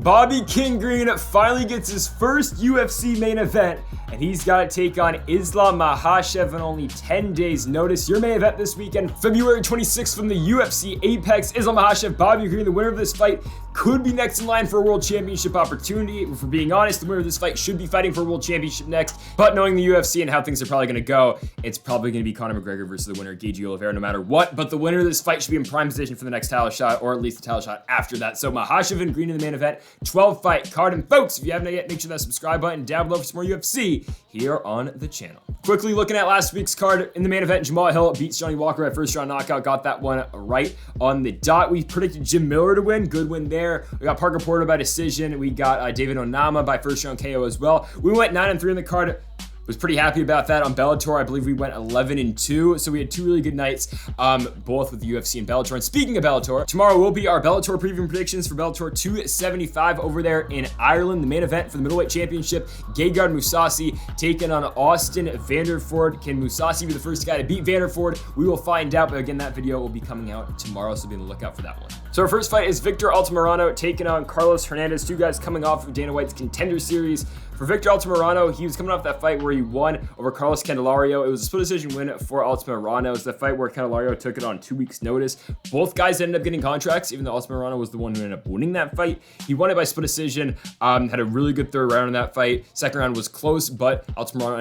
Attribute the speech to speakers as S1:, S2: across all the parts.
S1: Bobby King Green finally gets his first UFC main event, and he's got to take on Islam Makhachev in only 10 days notice. Your main event this weekend, February 26th from the UFC Apex. Islam Makhachev, Bobby Green, the winner of this fight, could be next in line for a world championship opportunity. If we're being honest, the winner of this fight should be fighting for a world championship next, but knowing the UFC and how things are probably going to go, it's probably going to be Conor McGregor versus the winner, Gigi Oliveira, no matter what. But the winner of this fight should be in prime position for the next title shot, or at least the title shot after that. So Makhachev and Green in the main event, 12-fight card. And folks, if you haven't yet, make sure that subscribe button down below for some more UFC here on the channel. Quickly looking at last week's card, in the main event, Jamal Hill beats Johnny Walker at first round knockout, got that one right on the dot. We predicted Jim Miller to win, good win there. We got Parker Porter by decision. We got David Onama by first round KO as well. We went 9-3 in the card. Was pretty happy about that. On Bellator, I believe we went 11-2, so we had two really good nights, both with the UFC and Bellator. And speaking of Bellator, tomorrow will be our Bellator preview and predictions for Bellator 275 over there in Ireland. The main event for the middleweight championship, Gegard Mousasi taking on Austin Vanderford. Can Mousasi be the first guy to beat Vanderford? We will find out, but again, that video will be coming out tomorrow, so be on the lookout for that one. So our first fight is Victor Altamirano taking on Carlos Hernandez, two guys coming off of Dana White's Contender Series. For Victor Altamirano, he was coming off that fight where he won over Carlos Candelario. It was a split decision win for Altamirano. It was the fight where Candelario took it on 2 weeks' notice. Both guys ended up getting contracts, even though Altamirano was the one who ended up winning that fight. He won it by split decision, had a really good third round in that fight. Second round was close, but Altamirano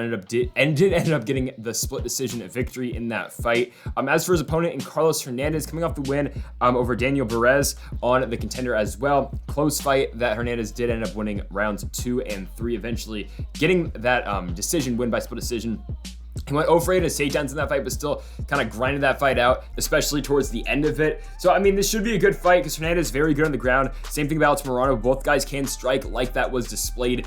S1: ended up getting the split decision victory in that fight. As for his opponent, in Carlos Hernandez, coming off the win over Daniel Perez on the Contender as well. Close fight that Hernandez did end up winning rounds 2 and 3, eventually getting that decision win by split decision. He went 0 for 8 in his takedowns in that fight, but still kind of grinded that fight out, especially towards the end of it. So, I mean, this should be a good fight because Hernandez is very good on the ground. Same thing about Altamirano. Both guys can strike, like that was displayed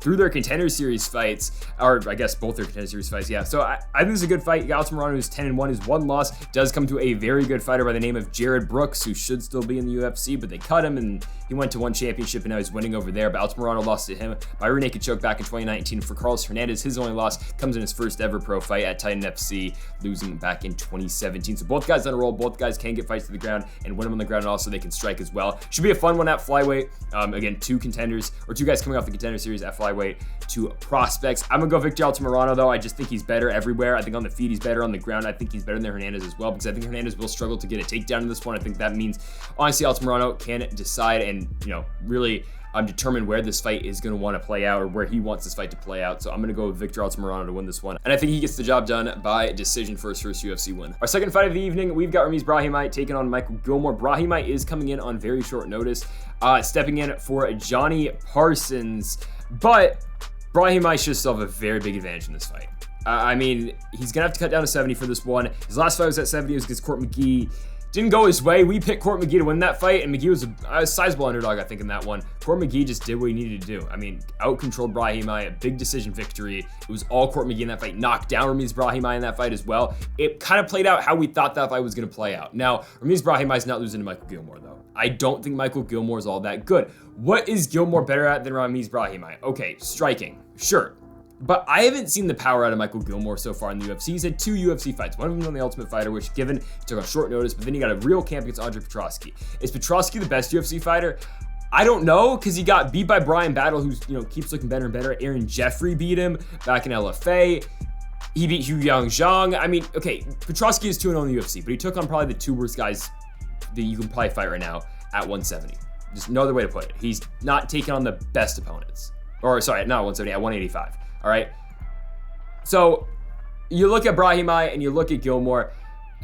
S1: through their Contender Series fights, or I guess both their Contender Series fights, yeah. So, I think this is a good fight. You got Altamirano, who's 10-1. His one loss does come to a very good fighter by the name of Jared Brooks, who should still be in the UFC, but they cut him, and he went to one championship, and now he's winning over there. But Altamirano lost to him by rear naked choke back in 2019. For Carlos Hernandez, his only loss comes in his first ever pro fight at Titan FC, losing back in 2017. So both guys on a roll, both guys can get fights to the ground and win them on the ground, and also they can strike as well. Should be a fun one at flyweight. Again, two guys coming off the Contender Series at flyweight, two prospects. I'm gonna go Victor Altamirano though. I just think he's better everywhere. I think on the feet he's better, on the ground I think he's better than Hernandez as well, because I think Hernandez will struggle to get a takedown in this one. I think that means honestly Altamirano can decide and really determine where this fight is going to want to play out, or where he wants this fight to play out. So I'm going to go with Victor Altamirano to win this one. And I think he gets the job done by decision for his first UFC win. Our second fight of the evening, we've got Ramiz Brahimaj taking on Michael Gillmore. Brahimaj is coming in on very short notice, stepping in for Johnny Parsons. But Brahimaj should still have a very big advantage in this fight. I mean, he's going to have to cut down to 70 for this one. His last fight was at 70. It was against Court McGee. Didn't go his way. We picked Court McGee to win that fight, and McGee was a sizable underdog, I think, in that one. Court McGee just did what he needed to do. I mean, out-controlled Brahimaj, a big decision victory. It was all Court McGee in that fight. Knocked down Ramiz Brahimaj in that fight as well. It kind of played out how we thought that fight was going to play out. Now, Ramiz Brahimaj is not losing to Michael Gillmore, though. I don't think Michael Gillmore is all that good. What is Gillmore better at than Ramiz Brahimaj? Okay, striking. Sure. But I haven't seen the power out of Michael Gillmore so far in the UFC. He's had 2 UFC fights. One of them on the Ultimate Fighter, which given he took on short notice, but then he got a real camp against Andre Petrosyan. Is Petrosyan the best UFC fighter? I don't know, because he got beat by Brian Battle, who's keeps looking better and better. Aaron Jeffrey beat him back in LFA. He beat Hu Yang Zhang. I mean, okay, Petrosyan is 2-0 in the UFC, but he took on probably the 2 worst guys that you can probably fight right now at 170. Just no other way to put it. He's not taking on the best opponents. Or sorry, not 170, at 185. All right. So you look at Brahimaj and you look at Gillmore.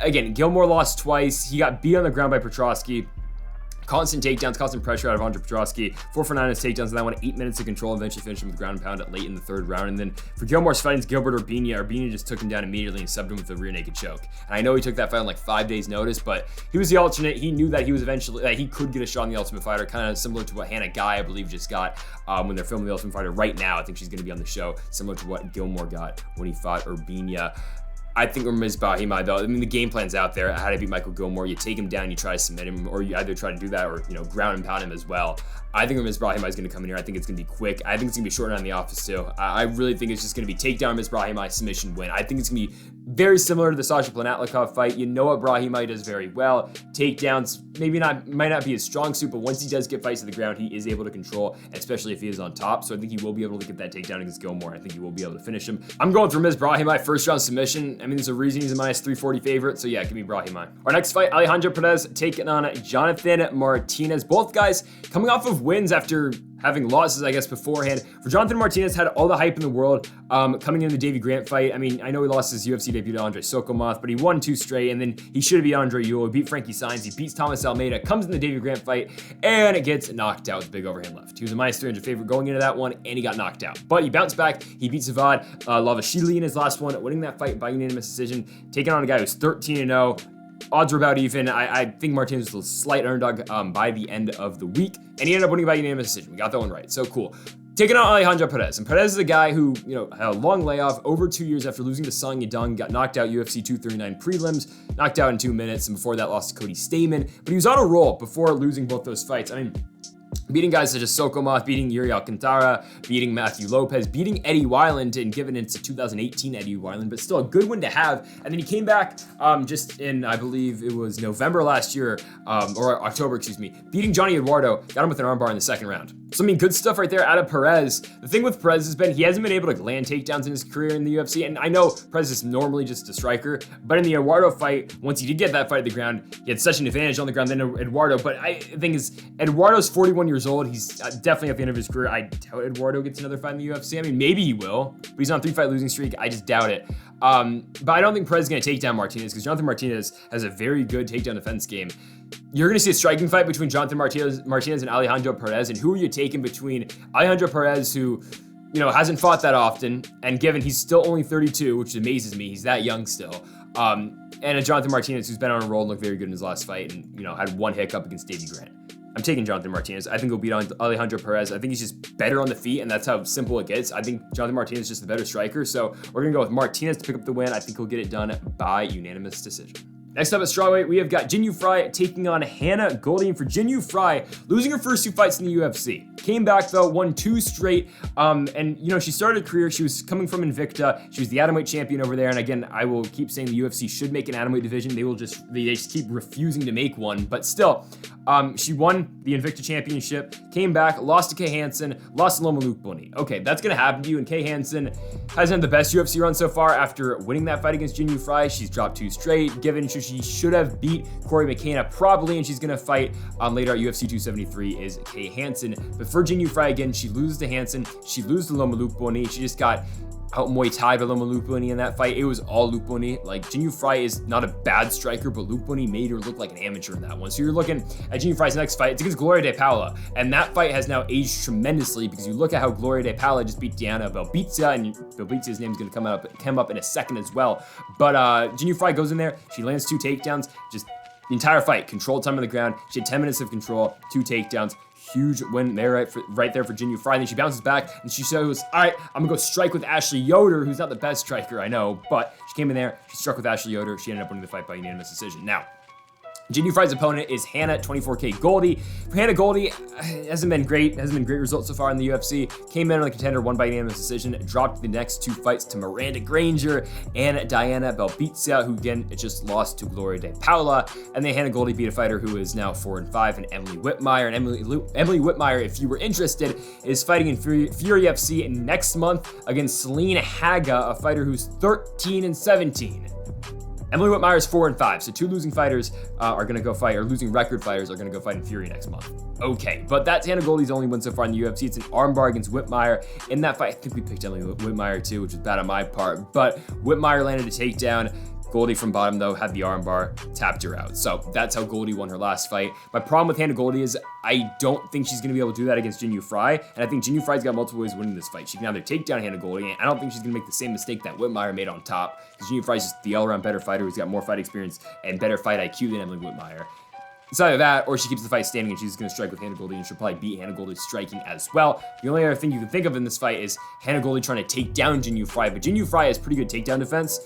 S1: Again, Gillmore lost twice. He got beat on the ground by Petrosyan. Constant takedowns, constant pressure out of Andre Petrosyan. 4 for 9 on his takedowns, and that one 8 minutes of control, eventually finished him with ground and pound at late in the 3rd round. And then for Gilmore's fight against Gilbert Urbina, Urbina just took him down immediately and subbed him with a rear naked choke. And I know he took that fight on like 5 days notice, but he was the alternate. He knew that he was eventually, that he could get a shot on the Ultimate Fighter, kind of similar to what Hannah Guy, I believe, just got when they're filming the Ultimate Fighter right now. I think she's going to be on the show, similar to what Gilmore got when he fought Urbina. I think Ms. Brahimaj, though, I mean, the game plan's out there. How to beat Michael Gillmore. You take him down, you try to submit him, or you either try to do that or, ground and pound him as well. I think Ms. Brahimaj is going to come in here. I think it's going to be quick. I think it's going to be short on the office, too. I really think it's just going to be takedown Ms. Brahimaj, submission win. I think it's going to be very similar to the Sasha Planatlikov fight. You know what Brahimaj does very well. Takedowns, might not be his strong suit, but once he does get fights to the ground, he is able to control, especially if he is on top. So I think he will be able to get that takedown against Gillmore. I think he will be able to finish him. I'm going for Ms. Brahimaj, first round submission. I mean, there's a reason he's a minus 340 favorite. So yeah, give me Brahimaj. Our next fight, Alejandro Perez taking on Jonathan Martinez. Both guys coming off of wins after having losses, I guess, beforehand. For Jonathan Martinez, had all the hype in the world coming into the Davy Grant fight. I mean, I know he lost his UFC debut to Andre Sokolov, but he won 2 straight, and then he should have beat Andre Ewell. He beat Frankie Saenz. He beats Thomas Almeida, comes in the Davy Grant fight, and it gets knocked out with big overhand left. He was a minus 300 favorite going into that one, and he got knocked out. But he bounced back. He beat Zavad Lavashvili in his last one, winning that fight by unanimous decision, taking on a guy who's 13-0. Odds were about even. I think Martinez was a slight underdog by the end of the week, and he ended up winning by unanimous decision. We got that one right. So cool. Taking on Alejandro Perez. And Perez is a guy who, had a long layoff over 2 years after losing to Song Yadong, got knocked out UFC 239 prelims, knocked out in 2 minutes, and before that lost to Cody Stamann. But he was on a roll before losing both those fights. I mean, beating guys such as Sokolov, beating Yuri Alcantara, beating Matthew Lopez, beating Eddie Wineland, and given it's a 2018 Eddie Wineland, but still a good one to have. And then he came back just in, I believe it was November last year, or October, excuse me, beating Johnny Eduardo, got him with an armbar in the second round. So, I mean, good stuff right there out of Perez. The thing with Perez has been he hasn't been able to land takedowns in his career in the UFC, and I know Perez is normally just a striker, but in the Eduardo fight, once he did get that fight at the ground, he had such an advantage on the ground than Eduardo. But I think Eduardo's 41 years old. He's definitely at the end of his career. I doubt Eduardo gets another fight in the UFC. I mean, maybe he will, but he's on a 3-fight losing streak. I just doubt it. But I don't think Perez is going to take down Martinez because Jonathan Martinez has a very good takedown defense game. You're going to see a striking fight between Jonathan Martinez and Alejandro Perez. And who are you taking between Alejandro Perez, who, hasn't fought that often, and given he's still only 32, which amazes me, he's that young still, and a Jonathan Martinez who's been on a roll and looked very good in his last fight and, had one hiccup against Davy Grant. I'm taking Jonathan Martinez. I think he'll beat Alejandro Perez. I think he's just better on the feet, and that's how simple it gets. I think Jonathan Martinez is just the better striker, so we're going to go with Martinez to pick up the win. I think he'll get it done by unanimous decision. Next up at strawweight, we have got Jinh Yu Frey taking on Hannah Goldy. And for Jinh Yu Frey, losing her first 2 fights in the UFC. Came back though, won 2 straight. And she started a career. She was coming from Invicta. She was the atomweight champion over there. And again, I will keep saying the UFC should make an atomweight division. They just keep refusing to make one. But still, she won the Invicta championship, came back, lost to Kay Hansen, lost to Loma Lookboonmee. Okay, that's gonna happen to you. And Kay Hansen hasn't had the best UFC run so far after winning that fight against Jinh Yu Frey. She's dropped 2 straight. Given she should have beat Corey McKenna probably, and she's going to fight later at UFC 273 is Kay Hansen. But for Jinh Yu Frey, again, she loses to Hansen. She loses to Loma Lookboonmee. She just got out Muay Thai by Loma Lookboonmee in that fight. It was all Lookboonmee. Like, Jinh Yu Frey is not a bad striker, but Lookboonmee made her look like an amateur in that one. So you're looking at Jinh Yu Frey's next fight. It's against Gloria De Paula. And that fight has now aged tremendously because you look at how Gloria De Paula just beat Diana Belbita, and Belbita's name is going to come up in a second as well. But Jinh Yu Frey goes in there. She lands 2 takedowns. Just the entire fight, controlled time on the ground. She had 10 minutes of control, 2 takedowns. Huge win there, right there for Jinh Yu Frey. And then she bounces back and she shows, all right, I'm gonna go strike with Ashley Yoder, who's not the best striker, I know, but she came in there, she struck with Ashley Yoder, she ended up winning the fight by unanimous decision. Now, Jinh Yu Frey's opponent is Hannah 24K Goldy. For Hannah Goldy, hasn't been great results so far in the UFC. Came in on the Contender, won by unanimous decision, dropped the next 2 fights to Miranda Granger and Diana Belbita, who again just lost to Gloria De Paula. And then Hannah Goldy beat a fighter who is now 4-5, and Emily Whitmire. And Emily Whitmire, if you were interested, is fighting in Fury FC next month against Celine Haga, a fighter who's 13-17. Emily Whitmire is 4-5, so 2 losing fighters are going to go fight, or losing record fighters are going to go fight in Fury next month. Okay, but that's Hannah Goldy's only win so far in the UFC. It's an armbar against Whitmire. In that fight, I think we picked Emily Whitmire too, which was bad on my part, but Whitmire landed a takedown. Goldy from bottom, though, had the armbar, tapped her out. So that's how Goldy won her last fight. My problem with Hannah Goldy is I don't think she's going to be able to do that against Jinh Yu Frey, and I think Jinh Yu Frey's got multiple ways of winning this fight. She can either take down Hannah Goldy, and I don't think she's going to make the same mistake that Whitmire made on top, because Jinh Yu Frey's just the all-around better fighter who's got more fight experience and better fight IQ than Emily Whitmire. It's either that, or she keeps the fight standing and she's going to strike with Hannah Goldy, and she'll probably beat Hannah Goldy striking as well. The only other thing you can think of in this fight is Hannah Goldy trying to take down Jinyu Frey, but Jinyu Frey has pretty good takedown defense.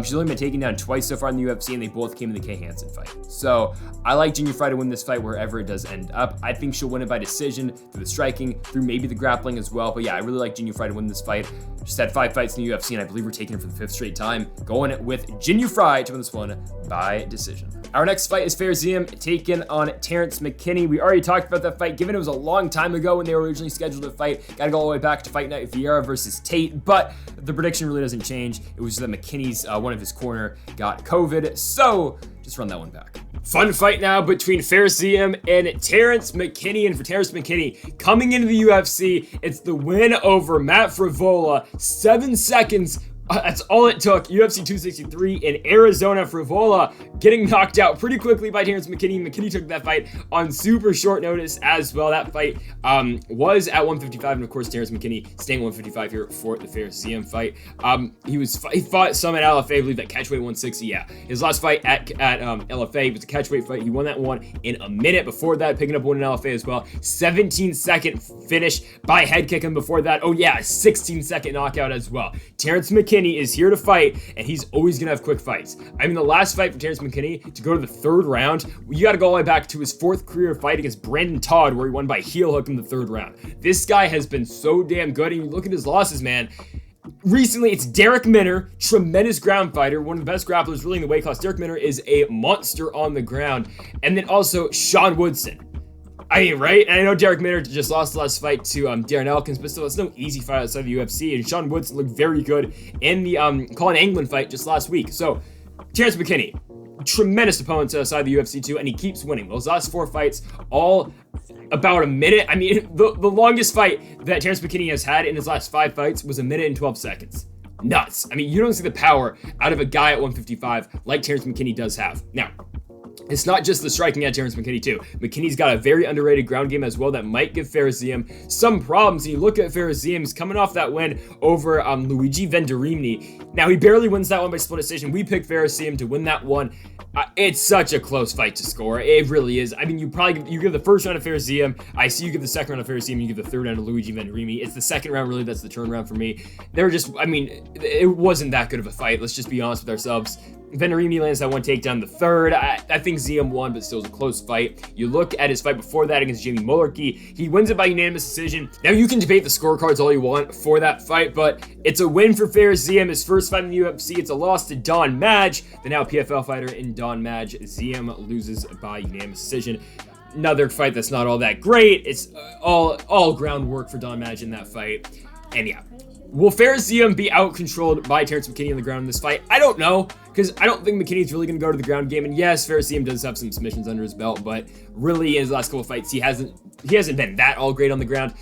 S1: She's only been taken down twice so far in the UFC, and they both came in the Kay Hansen fight. So I like Jinyu Frey to win this fight wherever it does end up. I think she'll win it by decision, through the striking, through maybe the grappling as well. But yeah, I really like Jinyu Frey to win this fight. She's had 5 fights in the UFC, and I believe we're taking her for the 5th straight time. Going with Jinyu Frey to win this one by decision. Our next fight is Fair Ziam taking on Terrence McKinney. We already talked about that fight, given it was a long time ago when they were originally scheduled to fight. Gotta go all the way back to Fight Night Vieira versus Tate, but the prediction really doesn't change. It was that McKinney's, one of his corner got COVID, so just run that one back. Fun fight now between Fair Ziam and Terrence McKinney. And for Terrence McKinney, coming into the UFC, it's the win over Matt Frivola. 7 seconds. That's all it took. UFC 263 in Arizona. Frivola getting knocked out pretty quickly by Terrence McKinney. McKinney took that fight on super short notice as well. That fight was at 155, and of course Terrence McKinney staying 155 here for the Fair Ziam fight. He fought some at LFA, I believe at catchweight 160. Yeah, his last fight at LFA was a catchweight fight. He won that one in a minute. Before that, picking up one in LFA as well. 17-second finish by head kick, and before that, oh yeah, 16-second knockout as well. Terrence McKinney is here to fight, and he's always gonna have quick fights. I mean, the last fight for Terrence McKinney to go to the 3rd round, you gotta go all the way back to his 4th career fight against Brandon Todd, where he won by heel hook in the 3rd round. This guy has been so damn good, and you look at his losses, man. Recently, it's Derek Minner, tremendous ground fighter, one of the best grapplers really in the weight class. Derek Minner is a monster on the ground. And then also Sean Woodson. I mean, right? And I know Derek Minner just lost the last fight to Darren Elkins, but still, it's no easy fight outside the UFC. And Sean Woodson looked very good in the Colin Anglin fight just last week. So, Terrence McKinney, tremendous opponent outside the UFC too, and he keeps winning. Those last 4 fights, all about a minute. I mean, the longest fight that Terrence McKinney has had in his last 5 fights was 1 minute and 12 seconds. Nuts. I mean, you don't see the power out of a guy at 155 like Terrence McKinney does have. Now, it's not just the striking at Terrence McKinney too. McKinney's got a very underrated ground game as well that might give Fair Ziam some problems. And you look at Fair Ziam, he's coming off that win over Luigi Venturini. Now, he barely wins that one by split decision. We picked Fair Ziam to win that one. It's such a close fight to score. It really is. I mean, you give the 1st round of Fair Ziam. I see you give the 2nd round of Fair Ziam. You give the 3rd round of Luigi Venturini. It's the 2nd round, really, that's the turnaround for me. It wasn't that good of a fight. Let's just be honest with ourselves. Venturini lands that one takedown the 3rd. I think Ziam won, but still was a close fight. You look at his fight before that against Jamie Mullarkey. He wins it by unanimous decision. Now, you can debate the scorecards all you want for that fight, but it's a win for Fair Ziam. His 1st fight in the UFC. It's a loss to Don Madge, the now PFL fighter in Don Madge. Ziam loses by unanimous decision. Another fight that's not all that great. It's all groundwork for Don Madge in that fight. And yeah. Will Fair Ziam be out-controlled by Terrence McKinney on the ground in this fight? I don't know, because I don't think McKinney's really going to go to the ground game. And yes, Fair Ziam does have some submissions under his belt, but really in his last couple of fights, he hasn't been that all great on the ground.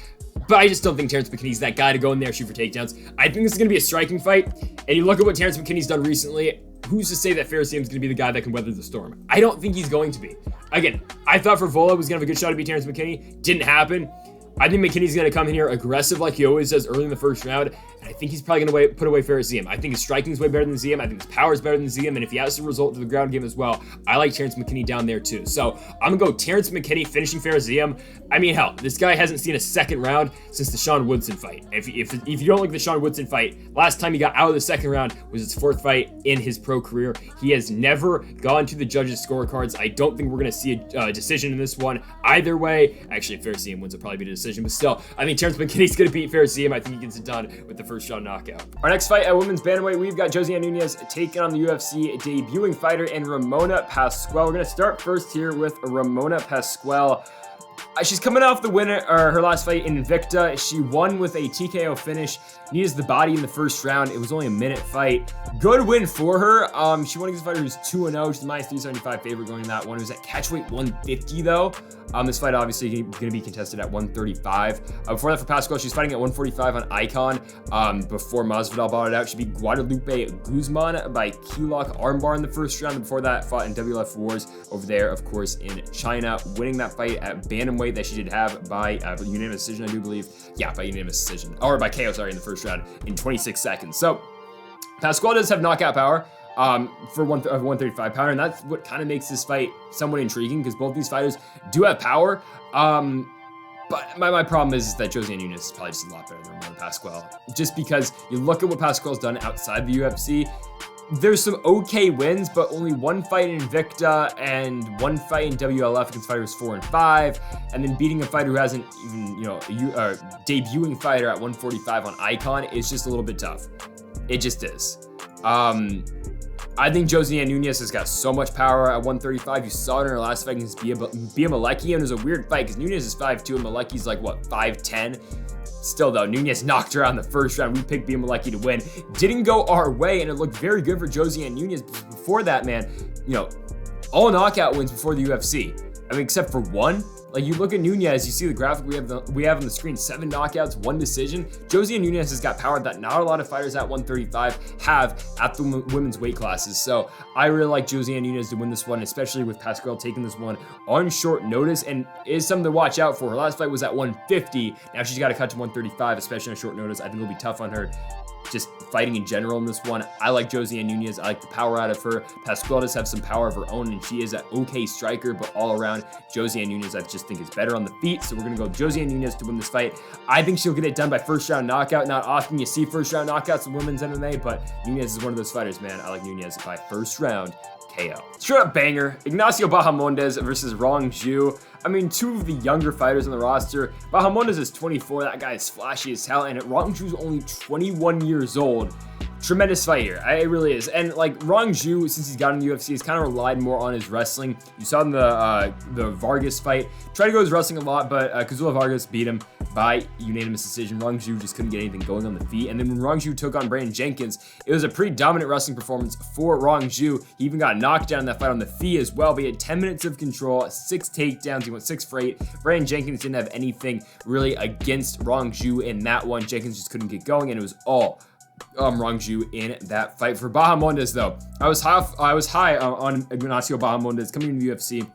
S1: But I just don't think Terrence McKinney's that guy to go in there, shoot for takedowns. I think this is going to be a striking fight. And you look at what Terrence McKinney's done recently, who's to say that Fair Ziam's going to be the guy that can weather the storm? I don't think he's going to be. Again, I thought Frivola was going to have a good shot to beat Terrence McKinney. Didn't happen. I think McKinney's going to come in here aggressive like he always does early in the 1st round, and I think he's probably going to put away Fair Ziam. I think his striking is way better than Ziam. I think his power is better than Ziam, and if he has to result to the ground game as well, I like Terrence McKinney down there too. So I'm going to go Terrence McKinney finishing Fair Ziam. I mean, hell, this guy hasn't seen a 2nd round since the Sean Woodson fight. If you don't look at the Sean Woodson fight, last time he got out of the 2nd round was his 4th fight in his pro career. He has never gone to the judges' scorecards. I don't think we're going to see a decision in this one either way. Actually, if Fair Ziam wins, it'll probably be a decision, but still, I think Terrence McKinney's going to beat Fair Ziam. I think he gets it done with the 1st round knockout. Our next fight at women's bantamweight, we've got Josiane Nunes taking on the UFC debuting fighter in Ramona Pascual. We're going to start first here with Ramona Pascual. She's coming off the winner, or her last fight in Invicta. She won with a TKO finish. Needs the body in the 1st round. It was only a minute fight. Good win for her. She won against a fighter who's 2-0. She's minus 375 favorite going in that one. It was at catchweight 150 though. This fight obviously going to be contested at 135. Before that for Pascual, she's fighting at 145 on Icon. Before Masvidal bought it out, she beat Guadalupe Guzman by keylock armbar in the 1st round. And before that, fought in WLF Wars over there, of course, in China, winning that fight at bantamweight that she did have by unanimous decision, I do believe. Yeah, by unanimous decision, or by KO, sorry, in the 1st round in 26 seconds. So Pascual does have knockout power. for 135 pounder, and that's what kind of makes this fight somewhat intriguing because both these fighters do have power. But my problem is that Josian Nunes is probably just a lot better than Pascual. Just because you look at what Pascual's done outside the UFC, there's some okay wins, but only one fight in Invicta and one fight in WLF against fighters 4 and 5, and then beating a fighter who hasn't even, debuting fighter at 145 on Icon is just a little bit tough. It just is. I think Josian Nunes has got so much power at 135. You saw it in her last fight against Bia Malecki, and it was a weird fight because Nunes is 5'2", and Malecki's like, 5'10"? Still though, Nunes knocked her out in the first round. We picked Bia Malecki to win. Didn't go our way, and it looked very good for Josian Nunes. Before that, man, all knockout wins before the UFC. I mean, except for one. Like, you look at Nunes, you see the graphic we have on the screen, 7 knockouts, 1 decision. Josian Nunes has got power that not a lot of fighters at 135 have at the women's weight classes. So I really like Josian Nunes to win this one, especially with Pascual taking this one on short notice, and is something to watch out for. Her last fight was at 150. Now she's got to cut to 135, especially on short notice. I think it'll be tough on her. Just fighting in general in this one. I like Josian Nunes. I like the power out of her. Pascual does have some power of her own, and she is an okay striker, but all around, Josian Nunes I just think is better on the feet, so we're going to go Josian Nunes to win this fight. I think she'll get it done by first round knockout. Not often you see first round knockouts in women's MMA, but Nunes is one of those fighters, man. I like Nunes by first round KO. Straight up banger. Ignacio Bahamondes versus Rongzhu. I mean, 2 of the younger fighters on the roster. Bahamondes is 24. That guy is flashy as hell. And Rongzhu's only 21 years old. Tremendous fight here. It really is. And like Rongzhu, since he's got in the UFC, he's kind of relied more on his wrestling. You saw in the Vargas fight. Tried to go his wrestling a lot, but Kazula Vargas beat him by unanimous decision. Rongzhu just couldn't get anything going on the feet. And then when Rongzhu took on Brandon Jenkins, it was a pretty dominant wrestling performance for Rongzhu. He even got knocked down in that fight on the feet as well, but he had 10 minutes of control, 6 takedowns. He went 6 for 8. Brandon Jenkins didn't have anything really against Rongzhu in that one. Jenkins just couldn't get going, and it was all Rongzhu in that fight. For Bahamondes, though, I was high on Ignacio Bahamondes coming into the UFC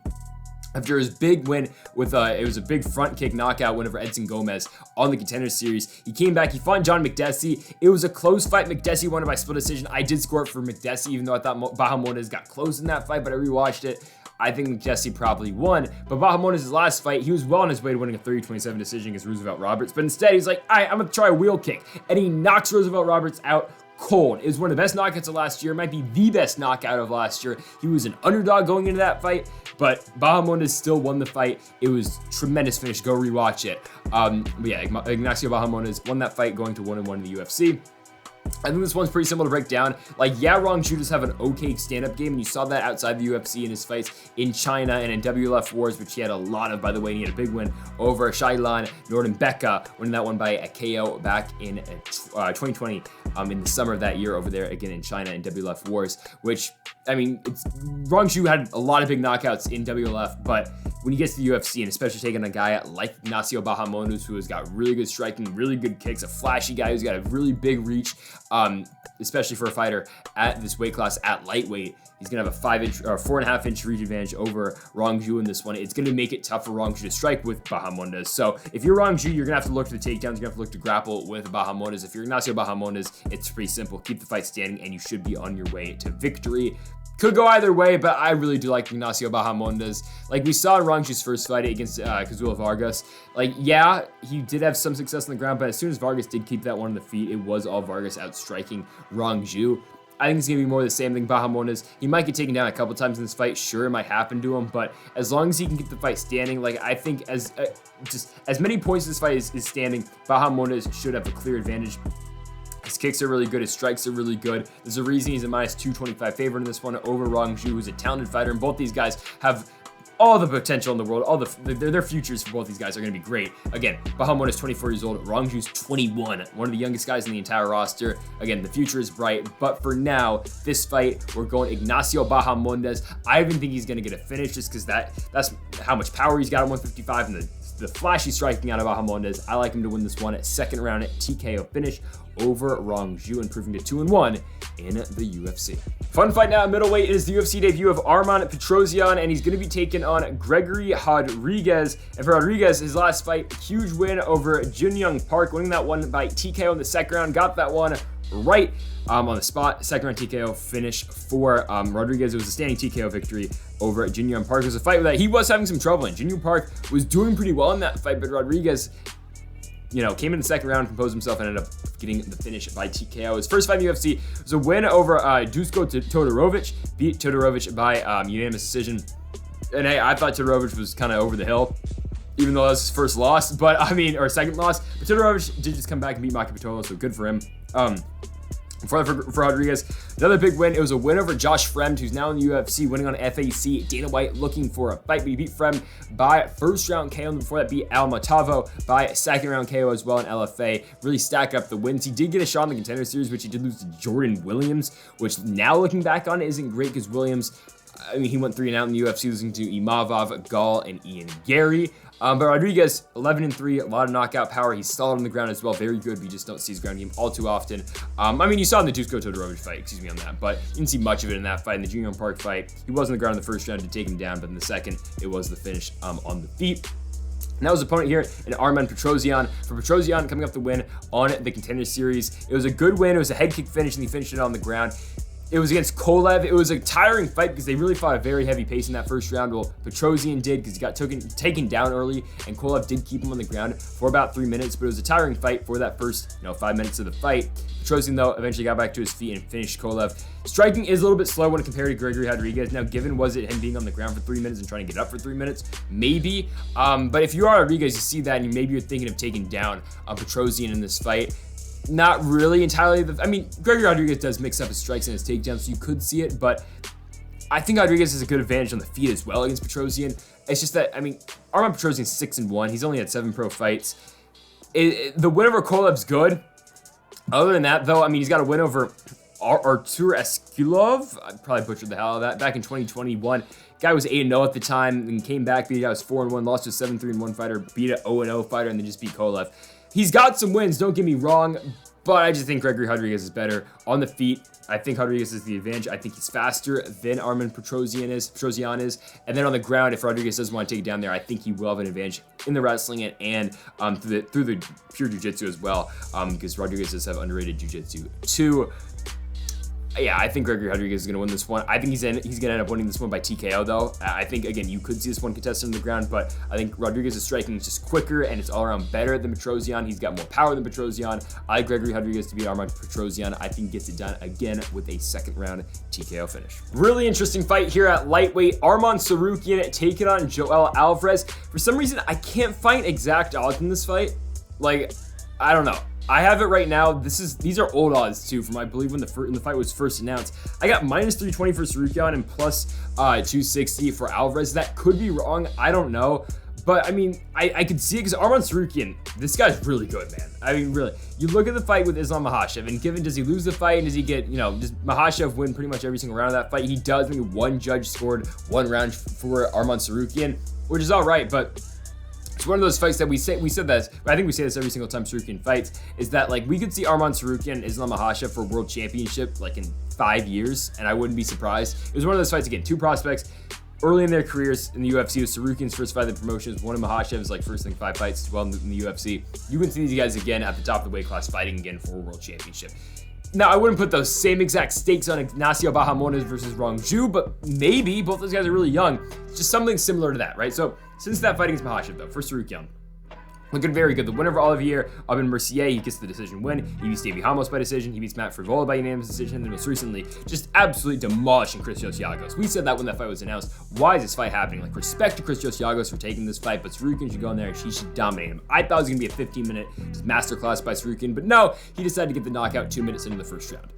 S1: after his big win with it was a big front kick knockout win over Edson Gomez on the Contender Series. He came back, he fought John McDessie. It was a close fight. McDessie won it by split decision. I did score it for McDessie, even though I thought Bahamondes got close in that fight, but I rewatched it. I think Jesse probably won, but Bahamondes' last fight, he was well on his way to winning a 30-27 decision against Roosevelt Roberts, but instead he's like, all right, I'm gonna try a wheel kick, and he knocks Roosevelt Roberts out cold. It was one of the best knockouts of last year, might be the best knockout of last year. He was an underdog going into that fight, but Bahamondes still won the fight. It was tremendous finish. Go rewatch it. But yeah, Ignacio Bahamondes won that fight, going to 1-1 in the UFC. I think this one's pretty simple to break down. Like, yeah, Rongzhu does have an okay stand-up game, and you saw that outside the UFC in his fights in China and in WLF Wars, which he had a lot of, by the way. And he had a big win over Shailan Nordenbecka, winning that one by a KO back in 2020, in the summer of that year over there, again in China in WLF Wars, which, I mean, Rongzhu had a lot of big knockouts in WLF, but when he gets to the UFC, and especially taking a guy like Ignacio Bahamondes, who has got really good striking, really good kicks, a flashy guy who's got a really big reach, especially for a fighter at this weight class at lightweight. He's gonna have a 5-inch or 4.5-inch reach advantage over Rongzhu in this one. It's gonna make it tough for Rongzhu to strike with Bahamondes. So if you're Rongzhu, you're gonna have to look to the takedowns. You're gonna have to look to grapple with Bahamondes. If you're Ignacio Bahamondes, it's pretty simple. Keep the fight standing, and you should be on your way to victory. Could go either way, but I really do like Ignacio Bahamondes. Like we saw in Rongzhu's first fight against Kazula Vargas. Like, yeah, he did have some success on the ground, but as soon as Vargas did keep that one on the feet, it was all Vargas outstriking Rongzhu. I think it's going to be more the same thing. Bahamondes, he might get taken down a couple times in this fight. Sure, it might happen to him, but as long as he can keep the fight standing, like, I think as many points this fight is standing, Bahamondes should have a clear advantage. His kicks are really good. His strikes are really good. There's a reason he's a -225 favorite in this one over Rongzhu, who's a talented fighter, and both these guys have all the potential in the world. All their futures for both these guys are going to be great. Again, Bahamondes 24 years old. Rongzhu's 21, one of the youngest guys in the entire roster. Again, the future is bright, but for now, this fight, we're going Ignacio Bahamondes. I even think he's going to get a finish just because that's how much power he's got at 155 and the flashy striking out of Bahamondes. I like him to win this one at second round at TKO finish over Rongzhu, improving to 2-1 in the UFC. Fun fight now at middleweight is the UFC debut of Arman Petrosyan, and he's going to be taking on Gregory Rodrigues. And for Rodrigues, his last fight, huge win over Jun Young Park, winning that one by TKO in the second round. Got that one right on the spot. Second round TKO finish for Rodrigues. It was a standing TKO victory over Gillmore Park. It was a fight that he was having some trouble in. Gillmore Park was doing pretty well in that fight, but Rodrigues, came in the second round, composed himself, and ended up getting the finish by TKO. His first fight in the UFC was a win over Dusko Todorovic. Beat Todorovic by unanimous decision. And hey, I thought Todorovic was kind of over the hill, even though that was his first loss, or second loss. But Todorovic did just come back and beat Maki Pitolo, so good for him. For Rodrigues, another big win. It was a win over Josh Fremd, who's now in the UFC, winning on FAC. Dana White looking for a fight, but he beat Fremd by first round KO. And before that, beat Al Matavo by second round KO as well in LFA. Really stack up the wins. He did get a shot in the Contender Series, which he did lose to Jordan Williams, which now looking back on it isn't great because Williams, he went 3-0 in the UFC, losing to Imavov, Gall, and Ian Gary. But Rodrigues, 11-3, a lot of knockout power. He's solid on the ground as well, very good. We just don't see his ground game all too often. You saw in the Dusko Todorovic fight, on that, but you didn't see much of it in that fight. In the Gillmore Park fight, he was on the ground in the first round to take him down, but in the second, it was the finish on the feet. And that was opponent here in Arman Petrosyan. For Petrosyan, coming up the win on the Contender Series. It was a good win. It was a head kick finish, and he finished it on the ground. It was against Kolev. It was a tiring fight because they really fought a very heavy pace in that first round. Well, Petrosyan did because he got taken down early, and Kolev did keep him on the ground for about 3 minutes, but it was a tiring fight for that first 5 minutes of the fight. Petrosyan, though, eventually got back to his feet and finished Kolev. Striking is a little bit slow when compared to Gregory Rodrigues. Now, given was it him being on the ground for 3 minutes and trying to get up for 3 minutes? Maybe. But if you are Rodrigues, you see that, and maybe you're thinking of taking down Petrosyan in this fight. Not really entirely. Gregory Rodrigues does mix up his strikes and his takedowns, so you could see it, but I think Rodrigues has a good advantage on the feet as well against Petrosyan. It's just that, Arman Petrosyan's 6-1. He's only had 7 pro fights. The win over Kolev's good. Other than that, though, he's got a win over Artur Eskulov. I probably butchered the hell out of that. Back in 2021. Guy was 8-0 at the time and came back, beat a guy who was 4-1, lost to a 7-3-1 fighter, beat an 0-0 fighter, and then just beat Kolev. He's got some wins, don't get me wrong, but I just think Gregory Rodrigues is better on the feet. I think Rodrigues is the advantage. I think he's faster than Arman Petrosyan is. And then on the ground, if Rodrigues doesn't want to take it down there, I think he will have an advantage in the wrestling and through the pure jiu-jitsu as well, because Rodrigues does have underrated jiu-jitsu too. Yeah, I think Gregory Rodrigues is going to win this one. I think he's going to end up winning this one by TKO, though. I think, again, you could see this one contested on the ground, but I think Rodrigues' striking is just quicker, and it's all around better than Petrosyan. He's got more power than Petrosyan. I like Gregory Rodrigues to beat Arman Petrosyan. I think he gets it done again with a second-round TKO finish. Really interesting fight here at lightweight. Arman Tsarukyan taking on Joel Alvarez. For some reason, I can't find exact odds in this fight. I don't know. I have it right now. These are old odds too, from I believe when the fight was first announced. I got -320 for Tsarukyan and plus 260 for Alvarez. That could be wrong. I don't know. But I could see it because Arman Tsarukyan, this guy's really good, man. Really. You look at the fight with Islam Makhachev, and given does he lose the fight and does he get, does Makhachev win pretty much every single round of that fight? He does. One judge scored 1 round for Arman Tsarukyan, which is all right, but it's one of those fights that we said that, but I think we say this every single time Tsarukyan fights, is that we could see Arman Tsarukyan and Islam Makhachev for a world championship in 5 years, and I wouldn't be surprised. It was one of those fights, again, 2 prospects early in their careers in the UFC. It was Tsarukyan's first fight in the promotion. It was one of Makhachev's first 5 fights as well in the UFC. You can see these guys again at the top of the weight class fighting again for a world championship. Now, I wouldn't put those same exact stakes on Ignacio Bahamondes versus Rongzhu, but maybe. Both those guys are really young. It's just something similar to that, right? So, since that fight against Makhachev, though, for Tsarukyan, looking very good. The winner of Olivier Aubin-Mercier, he gets the decision win. He beats Davey Ramos by decision. He beats Matt Frivola by unanimous decision. And then most recently, just absolutely demolishing Chris Josiagos. We said that when that fight was announced. Why is this fight happening? Respect to Chris Josiagos for taking this fight, but Tsarukyan should go in there and he should dominate him. I thought it was going to be a 15-minute masterclass by Tsarukyan, but no, he decided to get the knockout 2 minutes into the first round.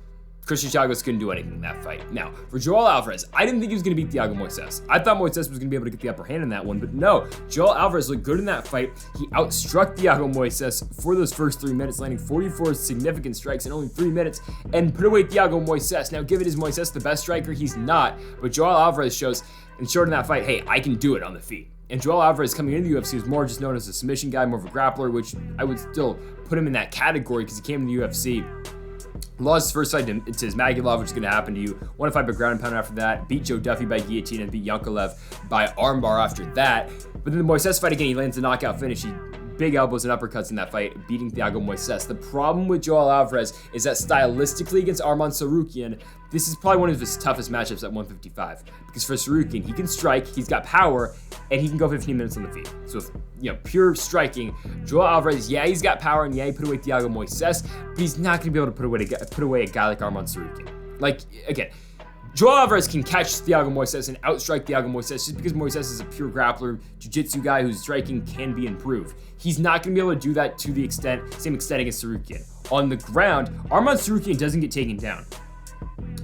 S1: Chris Josiagos couldn't do anything in that fight. Now, for Joel Alvarez, I didn't think he was going to beat Thiago Moises. I thought Moises was going to be able to get the upper hand in that one, but no. Joel Alvarez looked good in that fight. He outstruck Thiago Moises for those first 3 minutes, landing 44 significant strikes in only 3 minutes, and put away Thiago Moises. Now, given is Moises the best striker? He's not, but Joel Alvarez showed in that fight, hey, I can do it on the feet. And Joel Alvarez coming into the UFC was more just known as a submission guy, more of a grappler, which I would still put him in that category because he came to the UFC. Lost his first fight to Magulov, which is going to happen to you. Won a fight by ground and pound after that. Beat Joe Duffy by guillotine and beat Yankolev by armbar after that. But then the Moises fight again, he lands a knockout finish. He big elbows and uppercuts in that fight, beating Thiago Moises. The problem with Joel Alvarez is that stylistically against Arman Tsarukyan, this is probably one of his toughest matchups at 155. Because for Tsarukyan, he can strike, he's got power, and he can go 15 minutes on the feet. So if, pure striking, Joel Alvarez, yeah, he's got power, and yeah, he put away Thiago Moises, but he's not going to be able to put away a guy like Arman Tsarukyan. Like, again, Joel Alvarez can catch Thiago Moises and outstrike Thiago Moises just because Moises is a pure grappler, jiu-jitsu guy whose striking can be improved. He's not going to be able to do that to the same extent against Tsarukyan. On the ground, Arman Tsarukyan doesn't get taken down.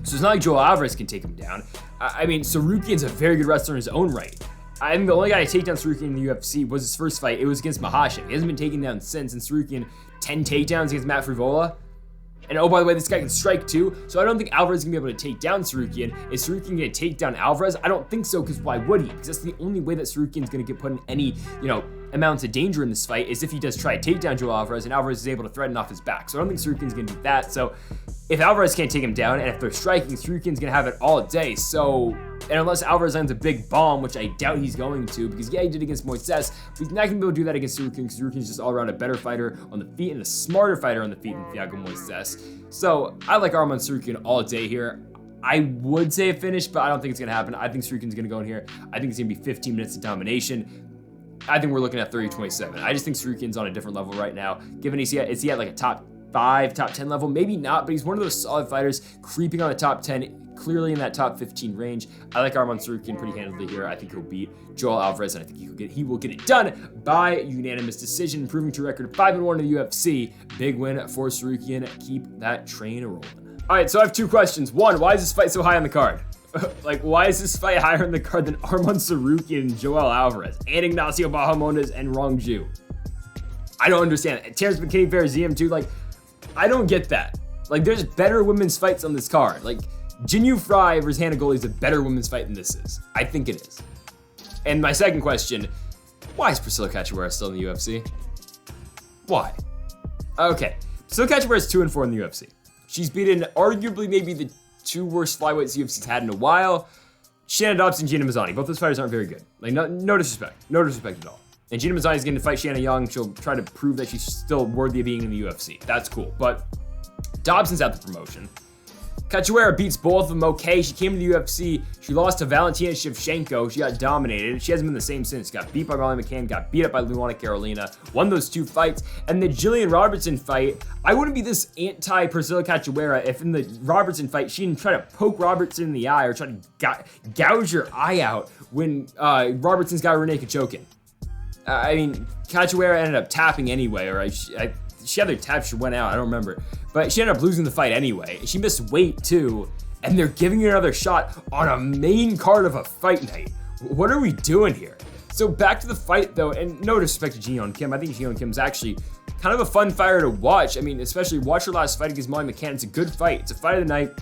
S1: So it's not like Joel Alvarez can take him down. I mean, Tsarukyan's a very good wrestler in his own right. I think the only guy to take down Tsarukyan in the UFC was his first fight. It was against Makhachev. He hasn't been taken down since, and Tsarukyan 10 takedowns against Matt Frivola. And oh, by the way, this guy can strike too, so I don't think Alvarez is going to be able to take down Tsarukyan. Is Tsarukyan going to take down Alvarez? I don't think so, because why would he? Because that's the only way that Tsarukyan is going to get put in any, amounts of danger in this fight is if he does try to take down Joel Alvarez, and Alvarez is able to threaten off his back. So I don't think Tsarukyan's going to do that. So if Alvarez can't take him down, and if they're striking, Tsarukyan's going to have it all day. So, and unless Alvarez lands a big bomb, which I doubt he's going to, because yeah, he did against Moises, but he's not going to be able to do that against Tsarukyan, because Tsarukyan's just all around a better fighter on the feet and a smarter fighter on the feet than Thiago Moises. So I like Arman Tsarukyan all day here. I would say a finish, but I don't think it's going to happen. I think Tsarukyan's going to go in here. I think it's going to be 15 minutes of domination. I think we're looking at 30-27. I just think Tsarukyan's on a different level right now. Given is he at like a top 5, top 10 level? Maybe not, but he's one of those solid fighters creeping on the top 10, clearly in that top 15 range. I like Arman Tsarukyan pretty handily here. I think he'll beat Joel Alvarez, and I think he will get it done by unanimous decision, improving to a record of 5-1 in the UFC. Big win for Tsarukyan. Keep that train rolling. All right, so I have 2 questions. 1, why is this fight so high on the card? Like, why is this fight higher on the card than Arman Tsarukyan and Joel Alvarez and Ignacio Bahamondes and Rongzhu? I don't understand it. Terrence McKinney, Ziam too. Like, I don't get that. Like, there's better women's fights on this card. Like, Jinyu Frey versus Hannah Goldy is a better women's fight than this is. I think it is. And my second question, why is Priscilla Cachoeira still in the UFC? Why? Okay, Priscilla Cachoeira is 2-4 in the UFC. She's beaten arguably maybe the 2 worst flyweights the UFC's had in a while. Shanna Dobson and Gina Mazzani. Both those fighters aren't very good. Like, no disrespect. No disrespect at all. And Gina Mazzani is going to fight Shanna Young. She'll try to prove that she's still worthy of being in the UFC. That's cool. But Dobson's at the promotion. Cachoeira beats both of them okay. She came to the UFC. She lost to Valentina Shevchenko. She got dominated. She hasn't been the same since. Got beat by Molly McCann. Got beat up by Luana Carolina. Won those 2 fights. And the Jillian Robertson fight, I wouldn't be this anti-Priscilla Cachoeira if in the Robertson fight she didn't try to poke Robertson in the eye or try to gouge her eye out when Robertson's got Renee Kachokin. I mean, Cachoeira ended up tapping anyway, or she either tapped, she went out, I don't remember. But she ended up losing the fight anyway. She missed weight too, and they're giving her another shot on a main card of a fight night. What are we doing here? So back to the fight though, and no disrespect to Ji-Yeon Kim, I think Ji-Yeon Kim's actually kind of a fun fighter to watch. I mean, especially watch her last fight against Molly McCann. It's a good fight. It's a fight of the night.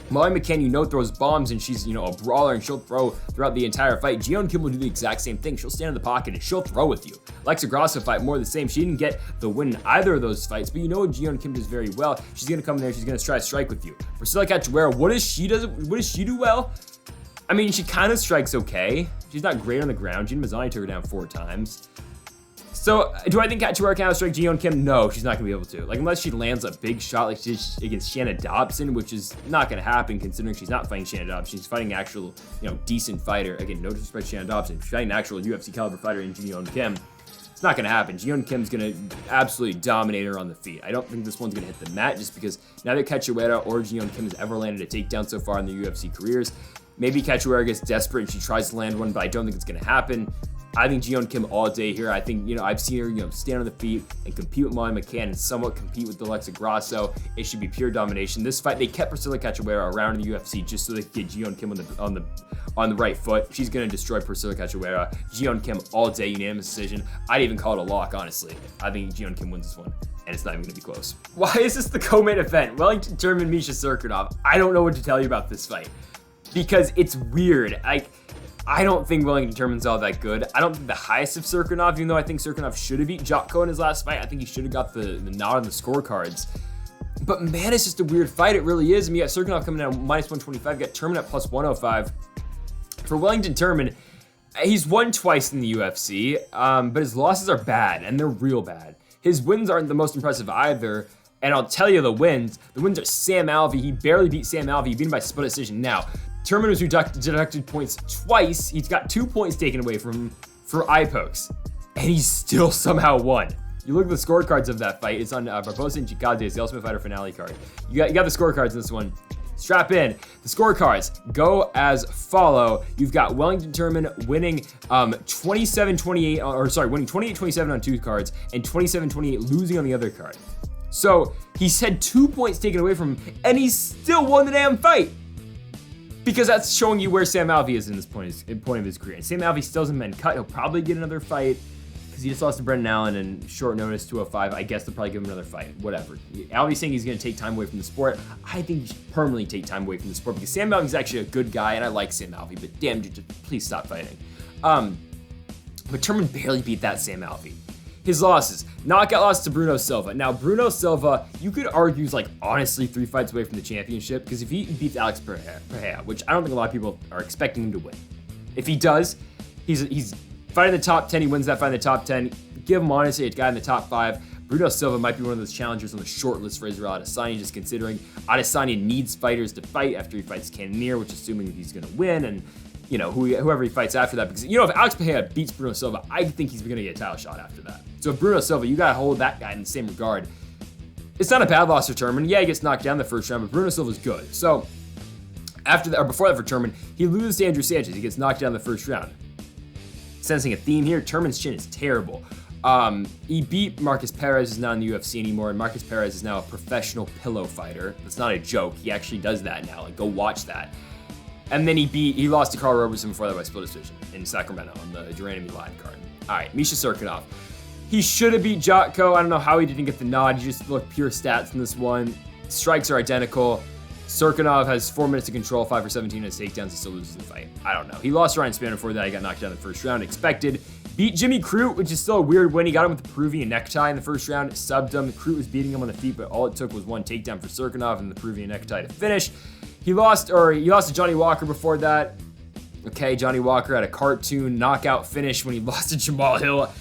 S1: Molly McKinney, throws bombs, and she's, a brawler, and she'll throw throughout the entire fight. Ji-Yeon Kim will do the exact same thing. She'll stand in the pocket, and she'll throw with you. Alexa Grasso fight, more of the same. She didn't get the win in either of those fights, but what Ji-Yeon Kim does very well. She's going to come in there, she's going to try to strike with you. Priscilla Cachoeira, what does she do well? I mean, she kind of strikes okay. She's not great on the ground. Gina Mazzani took her down 4 times. So, do I think Cachoeira can outstrike Ji-Yeon Kim? No, she's not going to be able to. Like, unless she lands a big shot like she did against Shanna Dobson, which is not going to happen considering she's not fighting Shanna Dobson. She's fighting an actual, decent fighter. Again, no disrespect to Shanna Dobson. She's fighting an actual UFC caliber fighter in Ji-Yeon Kim. It's not going to happen. Ji-Yeon Kim's going to absolutely dominate her on the feet. I don't think this one's going to hit the mat just because neither Cachoeira or Ji-Yeon Kim has ever landed a takedown so far in their UFC careers. Maybe Cachoeira gets desperate and she tries to land one, but I don't think it's going to happen. I think Ji-Yeon Kim all day here. I think, I've seen her, stand on the feet and compete with Molly McCann and somewhat compete with Alexa Grasso. It should be pure domination. This fight, they kept Priscilla Cachoeira around in the UFC just so they could get Ji-Yeon Kim on the right foot. She's going to destroy Priscilla Cachoeira. Ji-Yeon Kim all day, unanimous decision. I'd even call it a lock, honestly. I think Ji-Yeon Kim wins this one, and it's not even going to be close. Why is this the co-main event? Wellington Turman, Misha Cirkunov. I don't know what to tell you about this fight because it's weird. I don't think Wellington Turman's all that good. I don't think the highest of Cirkunov, even though I think Cirkunov should have beat Jotko in his last fight. I think he should have got the nod on the scorecards. But man, it's just a weird fight. It really is. I mean, you got Cirkunov coming in at -125, you got Turman at +105. For Wellington Turman, He's won twice in the UFC, but his losses are bad, and they're real bad. His wins aren't the most impressive either, and I'll tell you the wins. The wins are Sam Alvey. He barely beat Sam Alvey. He beat him by split decision. Now, Turman was deducted points twice. He's got 2 points taken away from him for eye pokes, and he still somehow won. You look at the scorecards of that fight. It's on Petrosyan Chikade's The Ultimate Fighter finale card. You got the scorecards in this one. Strap in. The scorecards go as follow. You've got Wellington Turman winning 27-28, or sorry, winning 28-27 on 2 cards and 27-28 losing on the other card. So he's had 2 points taken away from him, and he still won the damn fight. Because that's showing you where Sam Alvey is in this point of his career. And Sam Alvey still hasn't been cut. He'll probably get another fight because he just lost to Brendan Allen in short notice, 205. I guess they'll probably give him another fight. Whatever. Alvey's saying he's going to take time away from the sport. I think he should permanently take time away from the sport because Sam Alvey's actually a good guy, and I like Sam Alvey, but damn, dude, just please stop fighting. But Turman barely beat that Sam Alvey. His losses. Knockout loss to Bruno Silva. Now, Bruno Silva, you could argue is like honestly 3 fights away from the championship because if he beats Alex Pereira, which I don't think a lot of people are expecting him to win. If he does, he's fighting the top 10. He wins that fight in the top 10. Give him honestly a guy in the top 5. Bruno Silva might be one of those challengers on the short list for Israel Adesanya, just considering Adesanya needs fighters to fight after he fights Cannonier, which assuming he's going to win, and you know, whoever he fights after that. Because, you know, if Alex Pereira beats Bruno Silva, I think he's going to get a title shot after that. So if Bruno Silva, you got to hold that guy in the same regard. It's not a bad loss for Turman. Yeah, he gets knocked down the first round, but Bruno Silva's good. So after that, or before that for Turman, he loses to Andrew Sanchez. He gets knocked down the first round. Sensing a theme here, Turman's chin is terrible. He beat Marcus Perez, who's not in the UFC anymore, and Marcus Perez is now a professional pillow fighter. That's not a joke. He actually does that now. Like, go watch that. And then he lost to Carl Roberson before that by split decision in Sacramento on the Duran Milan card. All right, Misha Cirkunov. He should have beat Jotko. I don't know how he didn't get the nod. He just looked pure stats in this one. Strikes are identical. Cirkunov has 4 minutes to control, 5 for 17 on his takedowns. He still loses the fight. I don't know. He lost Ryan Spann before that. He got knocked down in the first round. Expected. Beat Jimmy Crute, which is still a weird win. He got him with the Peruvian necktie in the first round. Subbed him. Crute was beating him on the feet, but all it took was 1 takedown for Cirkunov and the Peruvian necktie to finish. He lost to Johnny Walker before that. Okay, Johnny Walker had a cartoon knockout finish when he lost to Jamal Hill.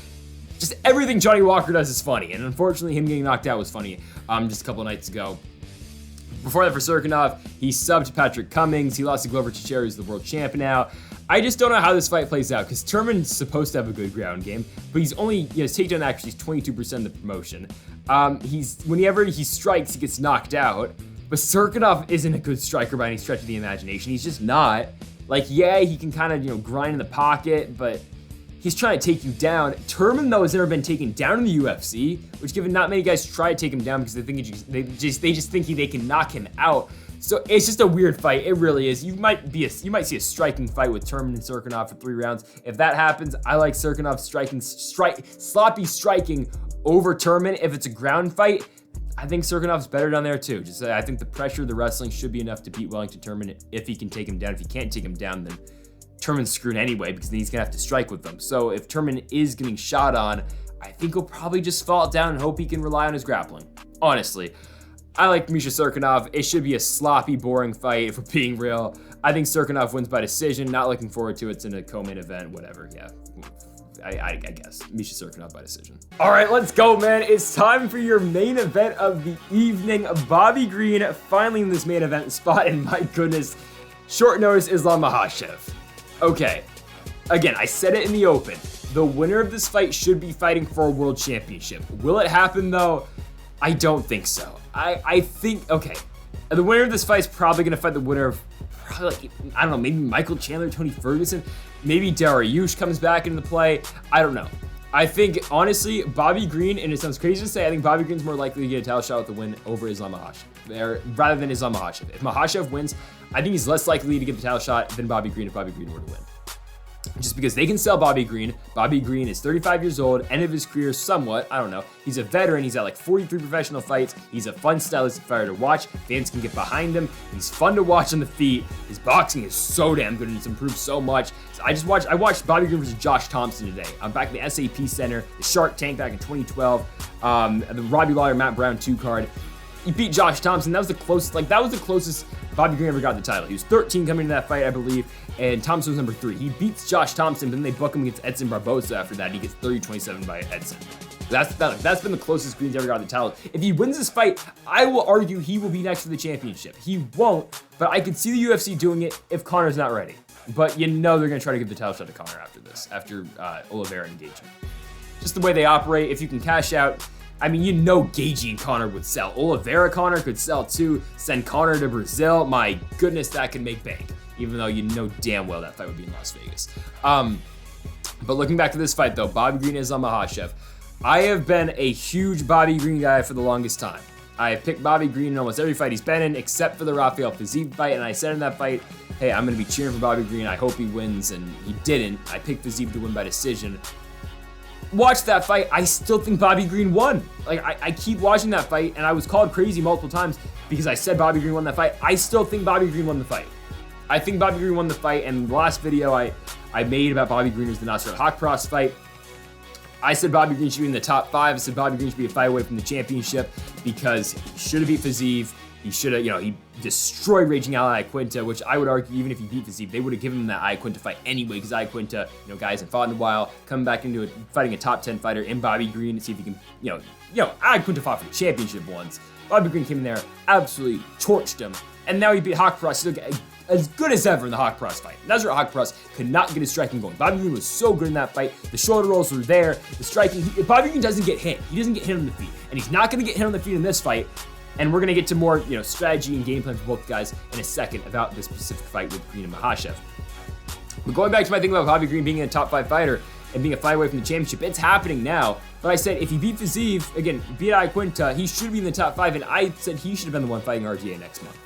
S1: Just everything Johnny Walker does is funny, and unfortunately him getting knocked out was funny just a couple of nights ago. Before that for Cirkunov, he subbed Patrick Cummings. He lost to Glover Teixeira, who's the world champ now. I just don't know how this fight plays out because Turman's supposed to have a good ground game, but he's only, his takedown accuracy is 22% of the promotion. Whenever he strikes, he gets knocked out. But Cirkunov isn't a good striker by any stretch of the imagination. He's just not. Like, yeah, he can kind of, grind in the pocket, but he's trying to take you down. Turman, though, has never been taken down in the UFC, which given not many guys try to take him down because they just think they can knock him out. So it's just a weird fight. It really is. You might see a striking fight with Turman and Cirkunov for 3 rounds. If that happens, I like Cirkunov sloppy striking over Turman. If it's a ground fight, I think Cirkunov's better down there too. I think the pressure of the wrestling should be enough to beat Wellington Turman if he can take him down. If he can't take him down, then Turman's screwed anyway because then he's gonna have to strike with them. So if Turman is getting shot on, I think he'll probably just fall down and hope he can rely on his grappling. Honestly, I like Misha Cirkunov. It should be a sloppy, boring fight if we're being real. I think Cirkunov wins by decision. Not looking forward to it. It's in a co-main event, whatever. Yeah. I guess. Misha Cirkunov by decision. All right, let's go, man. It's time for your main event of the evening. Bobby Green finally in this main event spot, and my goodness, short notice Islam Makhachev. Okay, again, I said it in the open. The winner of this fight should be fighting for a world championship. Will it happen, though? I don't think so. I think, okay, the winner of this fight is probably going to fight the winner of, I don't know, maybe Michael Chandler, Tony Ferguson. Maybe Dariush comes back into the play. I don't know. I think, honestly, Bobby Green, and it sounds crazy to say, I think Bobby Green's more likely to get a title shot with the win over Islam Makhachev, rather than Islam Makhachev. If Makhachev wins, I think he's less likely to get the title shot than Bobby Green if Bobby Green were to win. Just because they can sell Bobby Green. Bobby Green is 35 years old, end of his career somewhat, I don't know. He's a veteran, he's at like 43 professional fights. He's a fun stylistic fighter to watch. Fans can get behind him. He's fun to watch on the feet. His boxing is so damn good and it's improved so much. So I watched Bobby Green versus Josh Thompson today. I'm back in the SAP Center, the Shark Tank back in 2012, the Robbie Lawler, Matt Brown 2 card. He beat Josh Thompson. That was the closest Bobby Green ever got the title. He was 13 coming into that fight, I believe, and Thompson was number 3. He beats Josh Thompson, but then they book him against Edson Barboza after that, and he gets 30-27 by Edson. That's been the closest Green's ever got the title. If he wins this fight, I will argue he will be next for the championship. He won't, but I could see the UFC doing it if Conor's not ready. But you know they're going to try to give the title shot to Conor after this, after Oliveira engagement. Just the way they operate, if you can cash out, I mean, you know Gaethje and Conor would sell. Oliveira Conor could sell too. Send Conor to Brazil. My goodness, that could make bank. Even though you know damn well that fight would be in Las Vegas. But looking back to this fight though, Bobby Green and Islam Makhachev. I have been a huge Bobby Green guy for the longest time. I have picked Bobby Green in almost every fight he's been in, except for the Rafael Fiziev fight, and I said in that fight, hey, I'm going to be cheering for Bobby Green. I hope he wins, and he didn't. I picked Fiziev to win by decision. Watch that fight. I still think Bobby Green won. Like, I keep watching that fight, and I was called crazy multiple times because I said Bobby Green won that fight. I still think Bobby Green won the fight. I think Bobby Green won the fight, and the last video I made about Bobby Green was the Nasrat Haqparast fight. I said Bobby Green should be in the top 5. I said Bobby Green should be a fight away from the championship because he should have beat Fiziev. He should have, he destroyed Raging Al Iaquinta, which I would argue even if he beat Fiziev, they would have given him that Iaquinta fight anyway because Iaquinta, guys haven't fought in a while, coming back into it, fighting a top 10 fighter in Bobby Green to see if he can, Iaquinta fought for the championship once. Bobby Green came in there, absolutely torched him, and now he beat Haqparast. As good as ever in the Haqparast fight. Nasrat Haqparast could not get his striking going. Bobby Green was so good in that fight. The shoulder rolls were there. The striking, Bobby Green doesn't get hit. He doesn't get hit on the feet. And he's not going to get hit on the feet in this fight. And we're going to get to more, strategy and game plan for both guys in a second about this specific fight with Green and Makhachev. But going back to my thing about Bobby Green being a top 5 fighter and being a fight away from the championship, it's happening now. But I said if he beat Fiziev, again, beat Iaquinta, he should be in the top 5. And I said he should have been the one fighting RDA next month.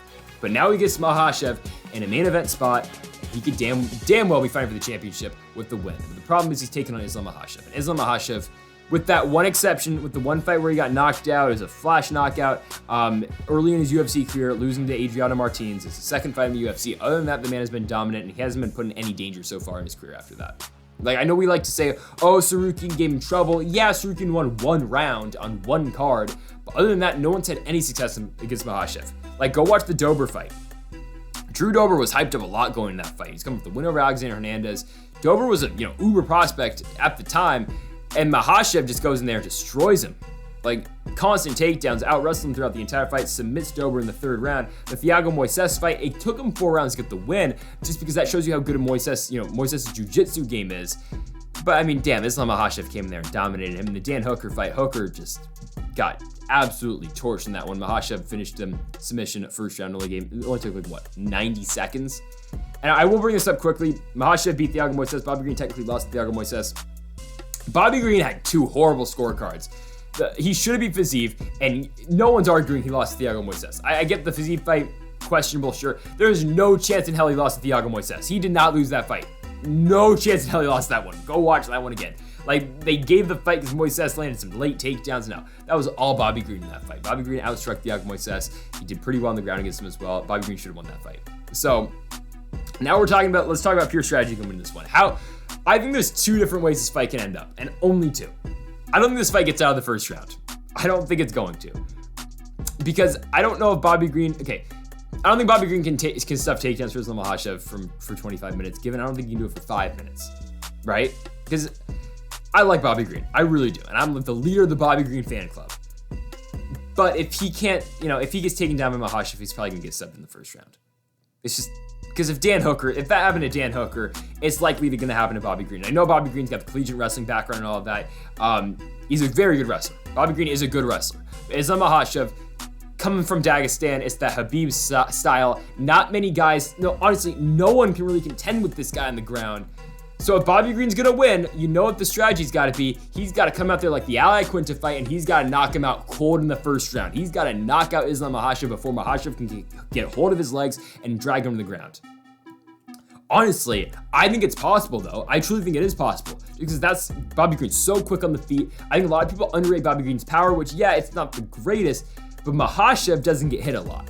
S1: But now he gets Makhachev in a main event spot. He could damn well be fighting for the championship with the win. But the problem is he's taking on Islam Makhachev. And Islam Makhachev, with that one exception, with the one fight where he got knocked out, it was a flash knockout early in his UFC career, losing to Adriano Martinez. It's the second fight in the UFC. Other than that, the man has been dominant, and he hasn't been put in any danger so far in his career after that. Like, I know we like to say, oh, Tsarukyan gave him trouble. Yeah, Tsarukyan won one round on one card. But other than that, no one's had any success against Makhachev. Like, go watch the Dober fight. Drew Dober was hyped up a lot going in that fight. He's coming with the win over Alexander Hernandez. Dober was a uber prospect at the time, and Makhachev just goes in there and destroys him. Like, constant takedowns, out-wrestling him throughout the entire fight, submits Dober in the 3rd round. The Thiago Moises fight, it took him 4 rounds to get the win, just because that shows you how good a Moises' jiu-jitsu game is. But, I mean, damn, Islam Makhachev came in there and dominated him. In the Dan Hooker fight, Hooker just got absolutely torched in that one. Makhachev finished him submission at first round. It only took 90 seconds. And I will bring this up quickly. Makhachev beat Thiago Moises. Bobby Green technically lost to Thiago Moises. Bobby Green had 2 horrible scorecards. He should have beat Fiziev, and no one's arguing he lost to Thiago Moises. I get the Fiziev fight questionable, sure. There's no chance in hell he lost to Thiago Moises. He did not lose that fight. No chance in hell he lost that one. Go watch that one again. Like, they gave the fight because Moises landed some late takedowns. No, that was all Bobby Green in that fight. Bobby Green outstruck Thiago Moises. He did pretty well on the ground against him as well. Bobby Green should have won that fight. So, now let's talk about pure strategy going into this one. I think there's 2 different ways this fight can end up, and only 2. I don't think this fight gets out of the first round. I don't think it's going to. Because I don't know if Bobby Green, I don't think Bobby Green can stuff takedowns for Islam Makhachev for 25 minutes, given I don't think he can do it for 5 minutes, right? Because I like Bobby Green. I really do. And I'm the leader of the Bobby Green fan club. But if he can't, if he gets taken down by Makhachev, he's probably going to get subbed in the first round. It's just, because if that happened to Dan Hooker, it's likely going to happen to Bobby Green. I know Bobby Green's got the collegiate wrestling background and all of that. He's a very good wrestler. Bobby Green is a good wrestler. Islam Makhachev, coming from Dagestan, it's that Habib style. Not many guys, honestly, no one can really contend with this guy on the ground. So if Bobby Green's gonna win, you know what the strategy's gotta be. He's gotta come out there like the Al Iaquinta fight, and he's gotta knock him out cold in the first round. He's gotta knock out Islam Makhachev before Makhachev can get hold of his legs and drag him to the ground. Honestly, I think it's possible though. I truly think it is possible because that's Bobby Green's so quick on the feet. I think a lot of people underrate Bobby Green's power, which it's not the greatest, but Makhachev doesn't get hit a lot.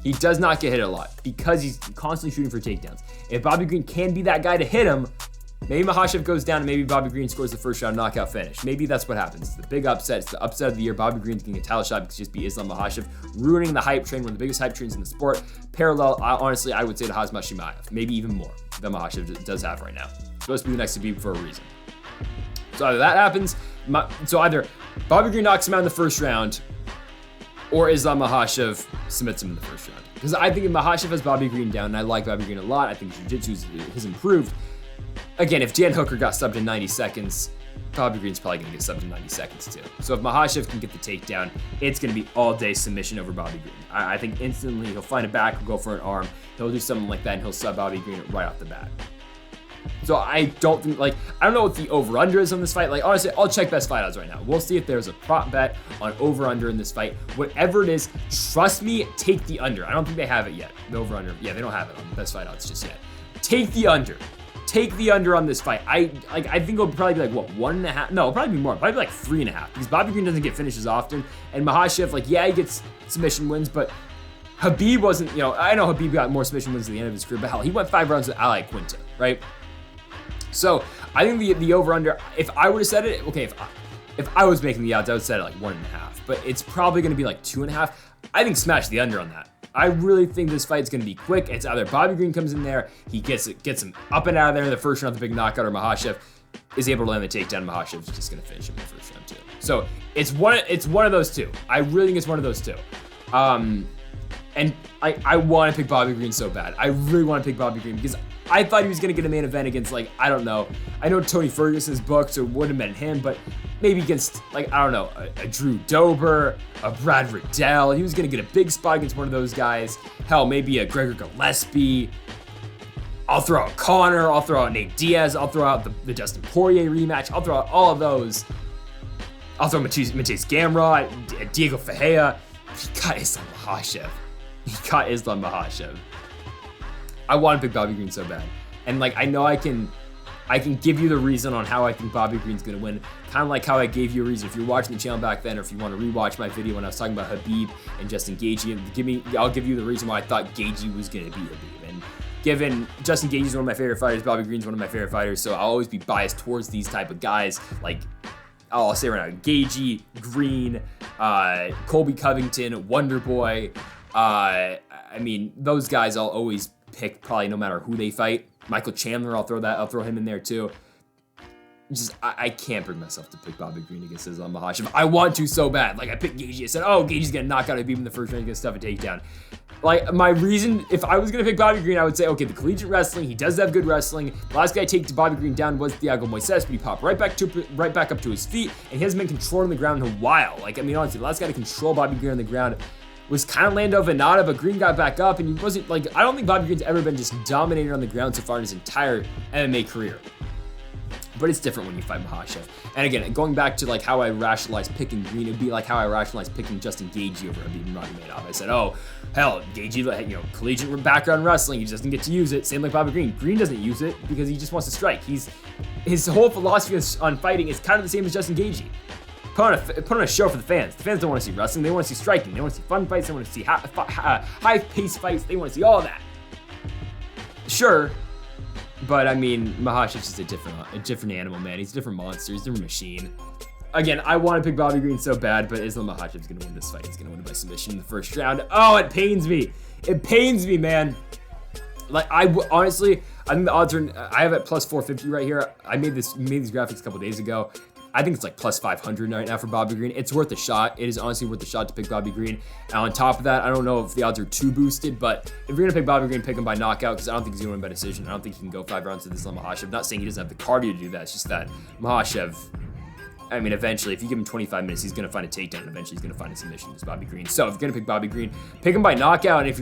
S1: He does not get hit a lot because he's constantly shooting for takedowns. If Bobby Green can be that guy to hit him, Maybe Makhachev goes down and maybe Bobby Green scores the first round knockout finish. Maybe that's what happens. It's the big upset. It's the upset of the year. Bobby Green's getting a title shot because he just beat Islam Makhachev, ruining the hype train, one of the biggest hype trains in the sport. Parallel, honestly, I would say to Khamzat Chimaev, maybe even more than Makhachev does have right now. It's supposed to be the next Khabib for a reason. So either that happens, either Bobby Green knocks him out in the first round, or Islam Makhachev submits him in the first round. Because I think if Makhachev has Bobby Green down, and I like Bobby Green a lot, I think jiu-jitsu has improved. Again, if Dan Hooker got subbed in 90 seconds, Bobby Green's probably going to get subbed in 90 seconds too. So if Makhachev can get the takedown, it's going to be all-day submission over Bobby Green. I think instantly he'll find a back, he'll go for an arm, he'll do something like that, and he'll sub Bobby Green right off the bat. So I don't think, I don't know what the over-under is on this fight. Honestly, I'll check best fight odds right now. We'll see if there's a prop bet on over-under in this fight. Whatever it is, trust me, take the under. I don't think they have it yet. The over-under, yeah, they don't have it on best fight odds just yet. Take the under. Take the under on this fight. I think it'll probably be 1.5. No, it'll probably be more. Probably be 3.5 because Bobby Green doesn't get finishes often, and Makhachev, yeah, he gets submission wins, but Khabib wasn't. I know Khabib got more submission wins at the end of his career, but hell, he went 5 rounds with Ali Quinta, right? So I think the over under. If I would have said it, okay, if I was making the odds, I would set it 1.5, but it's probably going to be 2.5. I think smash the under on that. I really think this fight's going to be quick. It's either Bobby Green comes in there, he gets him up and out of there in the first round, the big knockout, or Makhachev is able to land the takedown. Makhachev's just going to finish him in the first round too. So it's one of those two. I really think it's one of those two. And I want to pick Bobby Green so bad. I really want to pick Bobby Green because I thought he was going to get a main event against, I don't know. I know Tony Ferguson's booked, so it wouldn't have been him, but maybe against, I don't know, a Drew Dober, a Brad Riddell. He was going to get a big spot against one of those guys. Hell, maybe a Gregor Gillespie. I'll throw out Connor. I'll throw out Nate Diaz. I'll throw out the Dustin Poirier rematch. I'll throw out all of those. I'll throw Matisse Gamrot, Diego Ferreira. He got Islam Makhachev. I want to pick Bobby Green so bad. And I know I can give you the reason on how I think Bobby Green's going to win. Kind of like how I gave you a reason. If you're watching the channel back then, or if you want to rewatch my video when I was talking about Khabib and Justin Gaethje, I'll give you the reason why I thought Gaethje was going to beat Khabib. And given Justin Gaethje is one of my favorite fighters, Bobby Green's one of my favorite fighters, so I'll always be biased towards these type of guys. I'll say right now, Gaethje, Green, Colby Covington, Wonderboy. Those guys I'll always pick probably no matter who they fight. Michael Chandler, I'll throw him in there too. I can't bring myself to pick Bobby Green against Islam Makhachev. I want to so bad. I picked Gaethje. I said, Gaethje's gonna knock out Khabib in the first round, he's gonna stuff a takedown. My reason, if I was gonna pick Bobby Green, I would say, okay, the collegiate wrestling, he does have good wrestling. The last guy to take Bobby Green down was Thiago Moises, but he popped right back up to his feet, and he hasn't been controlling the ground in a while. Honestly, the last guy to control Bobby Green on the ground was kind of Lando Venata, but Green got back up, and he wasn't, I don't think Bobby Green's ever been just dominated on the ground so far in his entire MMA career. But it's different when you fight Makhachev. And again, going back to how I rationalized picking Green, it'd be how I rationalized picking Justin Gaethje over Khabib Nurmagomedov. I said, hell, Gaethje, collegiate background wrestling, he just doesn't get to use it. Same like Bobby Green. Green doesn't use it because he just wants to strike. His whole philosophy on fighting is kind of the same as Justin Gaethje. Put on a show for the fans. The fans don't want to see wrestling. They want to see striking. They want to see fun fights. They want to see high-paced fights. They want to see all that. Sure, but Makhachev's just a different animal, man. He's a different monster. He's a different machine. Again, I want to pick Bobby Green so bad, but Islam Makhachev's going to win this fight. He's going to win it by submission in the first round. Oh, it pains me. It pains me, man. Honestly, I think the odds are. I have it plus 450 right here. I made these graphics a couple days ago. I think it's plus 500 right now for Bobby Green. It's worth a shot. It is honestly worth a shot to pick Bobby Green. And on top of that, I don't know if the odds are too boosted, but if you're going to pick Bobby Green, pick him by knockout, because I don't think he's going to win by decision. I don't think he can go 5 rounds to this Islam Makhachev. Not saying he doesn't have the cardio to do that. It's just that Makhachev, eventually, if you give him 25 minutes, he's going to find a takedown, and eventually he's going to find a submission against Bobby Green. So if you're going to pick Bobby Green, pick him by knockout, and if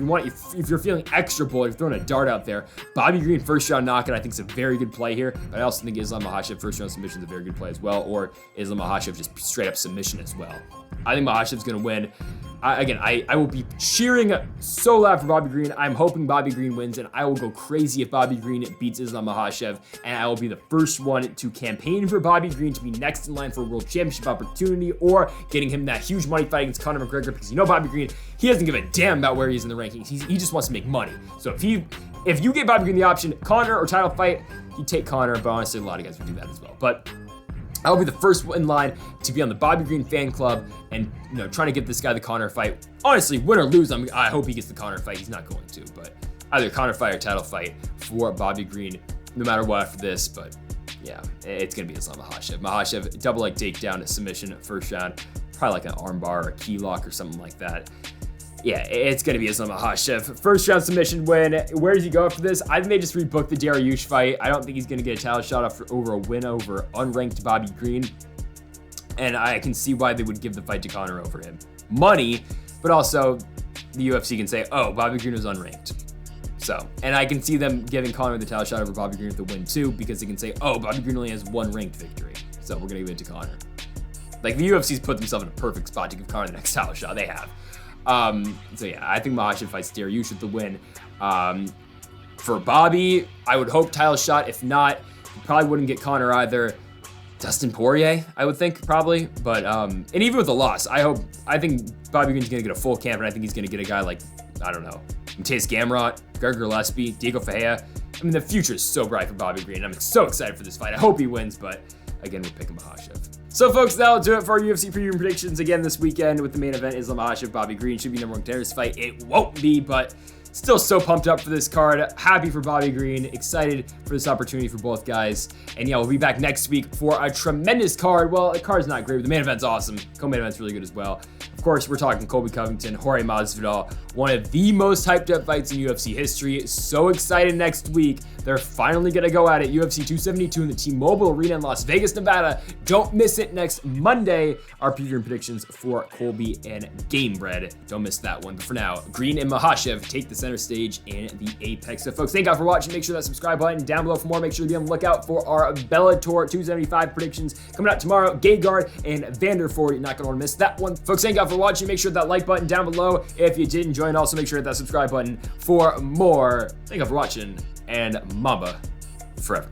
S1: you're feeling extra bold, if you're throwing a dart out there, Bobby Green first round knockout I think is a very good play here, but I also think Islam Makhachev first round submission is a very good play as well, or Islam Makhachev just straight up submission as well. I think Makhachev's going to win. I will be cheering so loud for Bobby Green. I'm hoping Bobby Green wins, and I will go crazy if Bobby Green beats Islam Makhachev, and I will be the first one to campaign for Bobby Green to be next in line for a world championship opportunity, or getting him that huge money fight against Conor McGregor, because Bobby Green, he doesn't give a damn about where he is in the rankings. He just wants to make money. So if if you get Bobby Green the option, Conor or title fight, you take Conor, but honestly, a lot of guys would do that as well. But I'll be the first in line to be on the Bobby Green fan club and, trying to get this guy the Conor fight. Honestly, win or lose, I hope he gets the Conor fight. He's not going to, but either Conor fight or title fight for Bobby Green, no matter what after this. But yeah, it's going to be Islam Makhachev. Makhachev, double leg takedown, submission, first round, probably like an armbar or a key lock or something like that. Yeah, it's going to be Islam Makhachev. First round submission win. Where does he go after this? I think they just rebooked the Dariush fight. I don't think he's going to get a title shot over a win over unranked Bobby Green. And I can see why they would give the fight to Conor over him. Money, but also the UFC can say, oh, Bobby Green was unranked. So, and I can see them giving Conor the title shot over Bobby Green with the win too, because they can say, oh, Bobby Green only has one ranked victory. So we're going to give it to Conor. Like, the UFC's put themselves in a perfect spot to give Conor the next title shot. They have. So yeah, I think Makhachev fights Dariush with the win. For Bobby, I would hope title shot. If not, he probably wouldn't get Conor either. Dustin Poirier, I would think, probably. But, and even with a loss, I think Bobby Green's going to get a full camp, and I think he's going to get a guy like, I don't know, Mateus Gamrot, Gregor Gillespie, Diego Ferreira. I mean, the future is so bright for Bobby Green. I'm so excited for this fight. I hope he wins, but again, we're picking Makhachev. So folks, that'll do it for our UFC preview and predictions again this weekend with the main event. Islam Makhachev, Bobby Green should be number one contenders fight. It won't be, but still so pumped up for this card. Happy for Bobby Green. Excited for this opportunity for both guys. And yeah, we'll be back next week for a tremendous card. Well, the card's not great, but the main event's awesome. Co-main event's really good as well. Of course, we're talking Colby Covington, Jorge Masvidal, one of the most hyped up fights in UFC history. So excited next week. They're finally going to go at it. UFC 272 in the T-Mobile Arena in Las Vegas, Nevada. Don't miss it next Monday. Our preview and predictions for Colby and Gamebred. Don't miss that one. But for now, Green and Makhachev take the center stage in the Apex. So folks, thank God for watching. Make sure that subscribe button down below for more. Make sure to be on the lookout for our Bellator 275 predictions coming out tomorrow. Gegard and Vanderford. You're not going to want to miss that one. Folks, thank God for watching. Make sure that like button down below if you did enjoy, and also make sure to hit that subscribe button for more. Thank God for watching, and Mamba forever.